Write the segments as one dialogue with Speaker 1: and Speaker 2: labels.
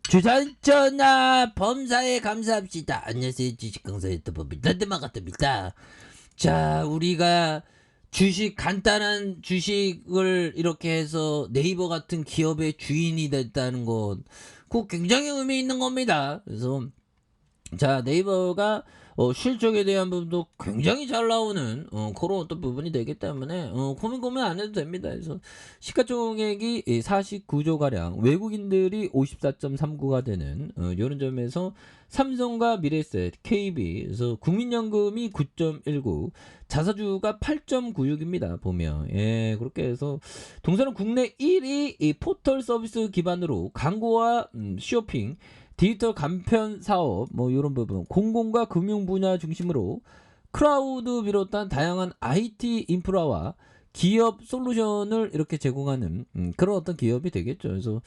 Speaker 1: 주산전화 범사에 감사합시다. 안녕하세요. 주식강사 유튜버 밀란데마가입니다. 자, 우리가 주식 간단한 주식을 이렇게 해서 네이버 같은 기업의 주인이 됐다는 것, 그거 굉장히 의미 있는 겁니다. 그래서 자, 네이버가 실적에 대한 부분도 굉장히 잘 나오는 그런 어떤 부분이 되기 때문에 고민 안 해도 됩니다. 그래서 시가총액이 49조 가량, 외국인들이 54.39가 되는 이런 점에서 삼성과 미래에셋, KB, 그래서 국민연금이 9.19, 자사주가 8.96입니다. 보면 그렇게 해서 동사는 국내 1위 이 포털 서비스 기반으로 광고와 쇼핑, 디지털 간편 사업 뭐 이런 부분, 공공과 금융 분야 중심으로 클라우드 비롯한 다양한 IT 인프라와 기업 솔루션을 이렇게 제공하는 그런 어떤 기업이 되겠죠. 그래서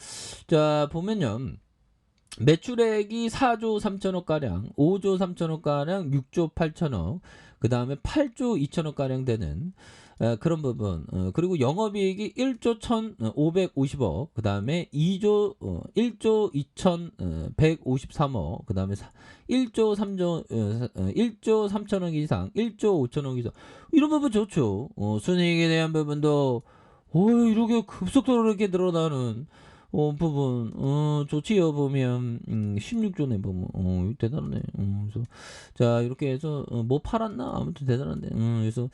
Speaker 1: 자 보면요, 매출액이 4조 3천억 가량, 5조 3천억 가량, 6조 8천억, 그 다음에 8조 2천억 가량 되는 그런 부분. 그리고 영업이익이 1조 1,550억, 그 다음에 1조 2,153억, 그 다음에 1조 3천억 이상, 1조 5천억 이상. 이런 부분 좋죠. 순이익에 대한 부분도 이렇게 급속도로 이렇게 늘어나는 부분, 좋지요. 보면, 16조네, 보면, 대단하네. 그래서, 자, 이렇게 해서, 뭐 팔았나? 아무튼 대단한데. 그래서,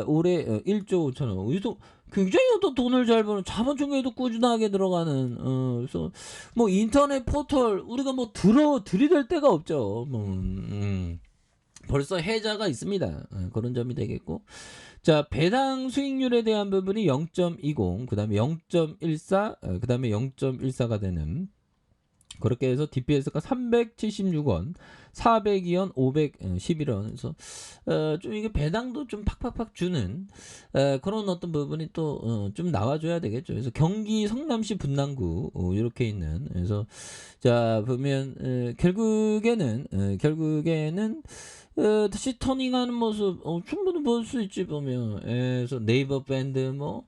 Speaker 1: 올해 1조 5천억. 그래서 굉장히 또 돈을 잘 버는 자본총계도 꾸준하게 들어가는, 그래서, 뭐, 인터넷 포털, 우리가 뭐, 들이댈 데가 없죠. 뭐, 벌써 해자가 있습니다. 그런 점이 되겠고. 자, 배당 수익률에 대한 부분이 0.20, 그 다음에 0.14, 그 다음에 0.14가 되는, 그렇게 해서 DPS가 376원, 402원, 511원. 그래서 좀 이게 배당도 좀 팍팍팍 주는 그런 어떤 부분이 또 좀 나와줘야 되겠죠. 그래서 경기 성남시 분당구 이렇게 있는. 그래서 자 보면 결국에는 다시 터닝하는 모습 충분히 볼 수 있지 보면. 그래서 네이버 밴드 뭐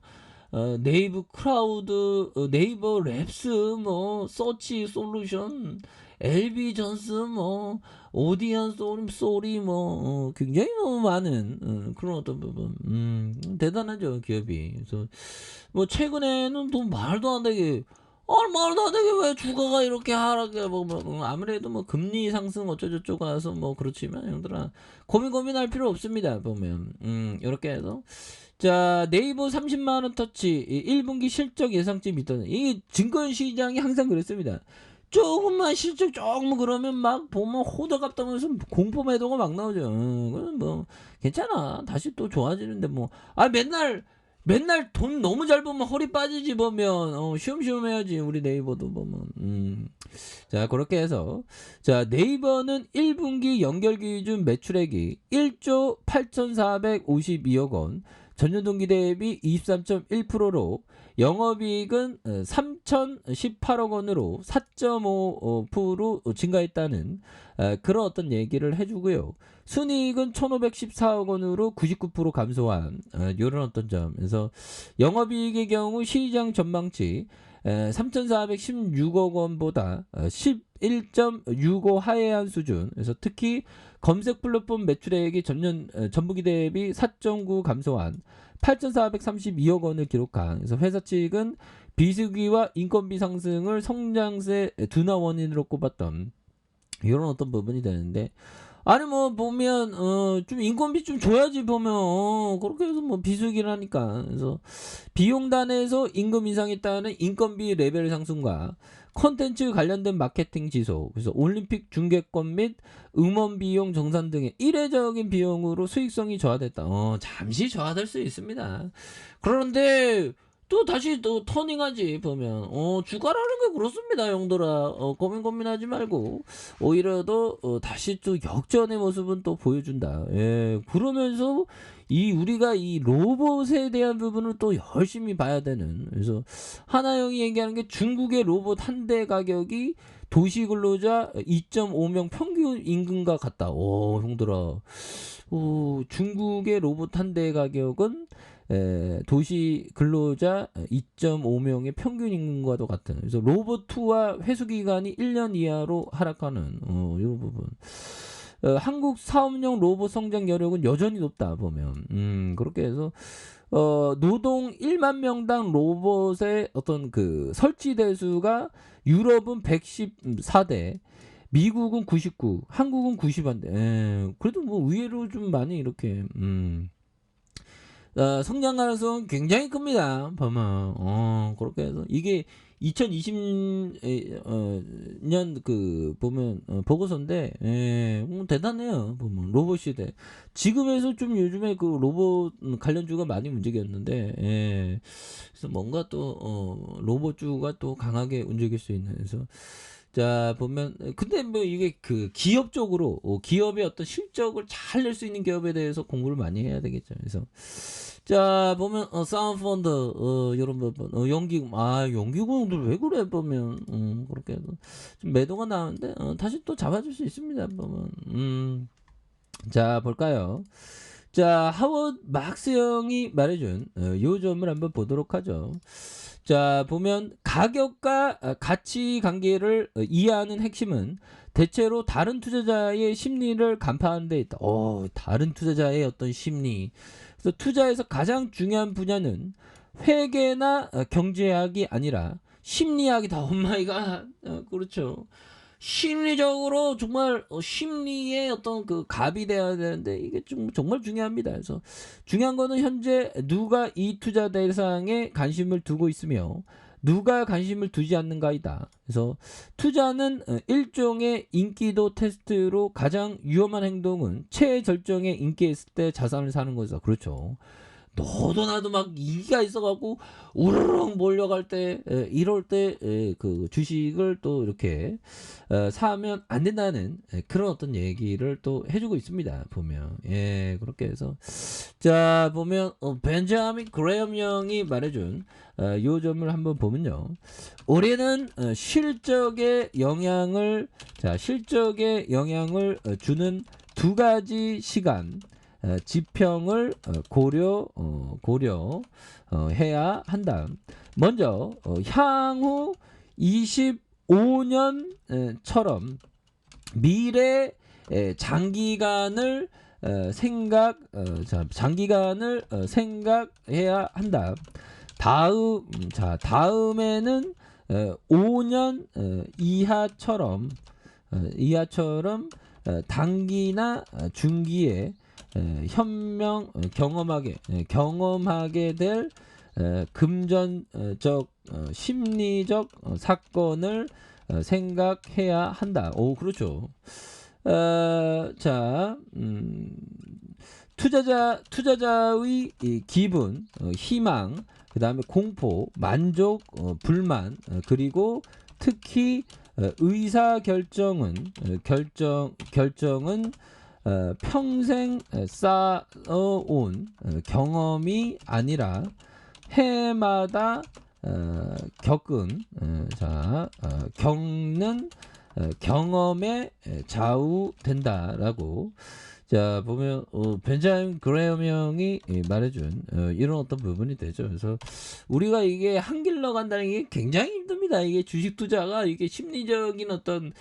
Speaker 1: 네이버 크라우드, 네이버 랩스, 뭐 서치 솔루션, LB 전스, 뭐 오디언 소리, 뭐 굉장히 너무 많은 그런 어떤 부분, 대단하죠 기업이. 그래서 뭐 최근에는 또 말도 안 되게 말도 안 되게 왜 주가가 이렇게 하락해 뭐 아무래도 뭐 금리 상승 어쩌고저쩌고 해서 뭐 그렇지만 형들아 고민할 필요 없습니다. 보면 이렇게 해서 자 네이버 30만원 터치 1분기 실적 예상치 밑도는, 이 증권시장이 항상 그랬습니다. 조금만 실적 조금 그러면 막 보면 호들갑 떠면서 공포 매도가 막 나오죠. 그건 뭐 괜찮아, 다시 또 좋아지는데 뭐 맨날 돈 너무 잘 보면 허리 빠지지. 보면 쉬엄쉬엄 해야지. 우리 네이버도 보면 자 그렇게 해서 자 네이버는 1분기 연결 기준 매출액이 1조 8,452억 원, 전년 동기 대비 23.1%로 영업이익은 3,018억 원으로 4.5% 증가했다는 그런 어떤 얘기를 해주고요. 순이익은 1,514억 원으로 99% 감소한 이런 어떤 점에서 영업이익의 경우 시장 전망치 3,416억 원보다 11.65 하회한 수준. 그래서 특히 검색 플랫폼 매출액이 전분기 대비 4.9 감소한 8,432억 원을 기록한. 그래서 회사 측은 비수기와 인건비 상승을 성장세 둔화 원인으로 꼽았던 이런 어떤 부분이 되는데, 아니 뭐 보면 좀 인건비 좀 줘야지. 보면 그렇게 해서 뭐 비수기라니까. 그래서 비용단에서 임금 인상에 따른 인건비 레벨 상승과 콘텐츠 관련된 마케팅 지속, 그래서 올림픽 중계권 및 음원 비용 정산 등의 이례적인 비용으로 수익성이 저하됐다. 잠시 저하될 수 있습니다. 그런데 또 다시 또 터닝하지. 보면 주가라는 게 그렇습니다 형들아. 고민하지 말고 오히려 더 다시 또 역전의 모습은 또 보여준다. 그러면서 우리가 이 로봇에 대한 부분을 또 열심히 봐야 되는. 그래서 하나영이 얘기하는 게 중국의 로봇 한 대 가격이 도시 근로자 2.5명 평균 임금과 같다. 형들아. 중국의 로봇 한 대 가격은 도시 근로자 2.5명의 평균 임금과도 같은. 그래서 로봇 2와 회수 기간이 1년 이하로 하락하는 이런 부분. 한국 사업용 로봇 성장 여력은 여전히 높다 보면 그렇게 해서 노동 1만 명당 로봇의 어떤 그 설치 대수가 유럽은 114대, 미국은 99, 한국은 90인데, 그래도 뭐 의외로 좀 많이 이렇게, 성장 가능성은 굉장히 큽니다. 보면, 그렇게 해서, 이게 2020년 그, 보면, 보고서인데, 대단해요. 보면, 로봇 시대. 지금에서 좀 요즘에 그 로봇 관련주가 많이 움직였는데, 그래서 뭔가 또, 로봇주가 또 강하게 움직일 수 있는, 그래서, 자 보면 근데 뭐 이게 그 기업적으로 기업의 어떤 실적을 잘 낼 수 있는 기업에 대해서 공부를 많이 해야 되겠죠. 그래서 자 보면 사운드펀드 이런 부분 연기금 연기금들 왜 그래 보면 그렇게 해서 좀 매도가 나오는데 다시 또 잡아줄 수 있습니다. 보면 자 볼까요? 자 하워드 막스 형이 말해준 요 점을 한번 보도록 하죠. 자 보면 가격과 가치 관계를 이해하는 핵심은 대체로 다른 투자자의 심리를 간파하는 데 있다. 다른 투자자의 어떤 심리. 그래서 투자에서 가장 중요한 분야는 회계나 경제학이 아니라 심리학이다. 오마이갓. 그렇죠. 심리적으로 정말 심리의 어떤 그 갑이 돼야 되는데 이게 좀 정말 중요합니다. 그래서 중요한 거는 현재 누가 이 투자 대상에 관심을 두고 있으며 누가 관심을 두지 않는가이다. 그래서 투자는 일종의 인기도 테스트로 가장 위험한 행동은 최절정의 인기에 있을 때 자산을 사는 거죠. 그렇죠. 너도 나도 막 인기가 있어갖고 우르르 몰려갈 때 이럴 때 그 주식을 또 이렇게 사면 안 된다는 그런 어떤 얘기를 또 해주고 있습니다. 보면 그렇게 해서 자 보면 벤자민 그레엄 형이 말해준 요 점을 한번 보면요. 우리는 실적에 영향을 주는 두 가지 시간 지평을 해야 한다. 먼저 향후 25년처럼 미래 장기간을 생각해야 한다. 다음에는 5년 이하처럼 단기나 중기에 경험하게 될 금전적 심리적 사건을 생각해야 한다. 그렇죠. 자, 투자자의 기분, 희망, 그 다음에 공포, 만족, 불만, 그리고 특히 의사 결정은 평생 쌓아온 경험이 아니라 해마다 겪는 경험에 좌우된다라고. 자 보면 벤자민 그레엄 형이 말해준 이런 어떤 부분이 되죠. 그래서 우리가 이게 한 길로 간다는 게 굉장히 힘듭니다. 이게 주식 투자가 이게 심리적인 어떤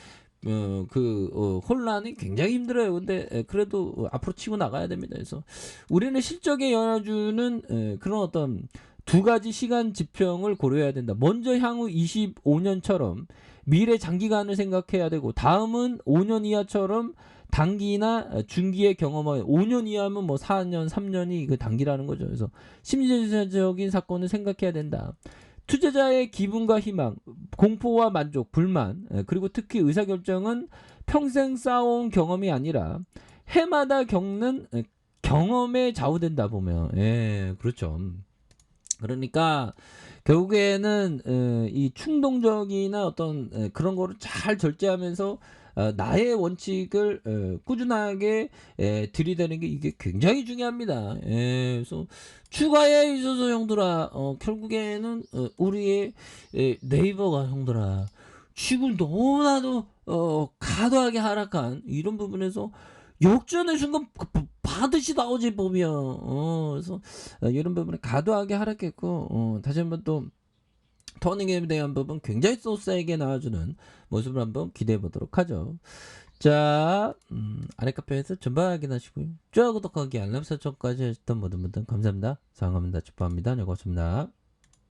Speaker 1: 혼란이 굉장히 힘들어요. 근데 그래도 앞으로 치고 나가야 됩니다. 그래서 우리는 실적에 영향을 주는 그런 어떤 두 가지 시간 지평을 고려해야 된다. 먼저 향후 25년처럼 미래 장기간을 생각해야 되고, 다음은 5년 이하처럼 단기나 중기의 경험을 5년 이하면 뭐 4년, 3년이 그 단기라는 거죠. 그래서 심리적인 사건을 생각해야 된다. 투자자의 기분과 희망, 공포와 만족, 불만, 그리고 특히 의사결정은 평생 쌓아온 경험이 아니라 해마다 겪는 경험에 좌우된다 보면. 그렇죠. 그러니까 결국에는 이 충동적이나 어떤 그런 거를 잘 절제하면서 나의 원칙을 꾸준하게 들이대는 게 이게 굉장히 중요합니다. 그래서 추가에 있어서 형들아 결국에는 우리의 네이버가 형들아 지금 너무나도 과도하게 하락한 이런 부분에서 역전의 순간 받으시 나오지 보면 그래서 이런 부분에 과도하게 하락했고 다시 한번 또 터닝에 대한 부분 굉장히 소스에게 나와주는 모습을 한번 기대해 보도록 하죠. 자, 아래 카페에서 전방 확인하시고요. 좋아요, 구독하기, 알람 설정까지 하셨던 모든 분들 감사합니다. 사랑합니다. 축복합니다. 네, 고맙습니다.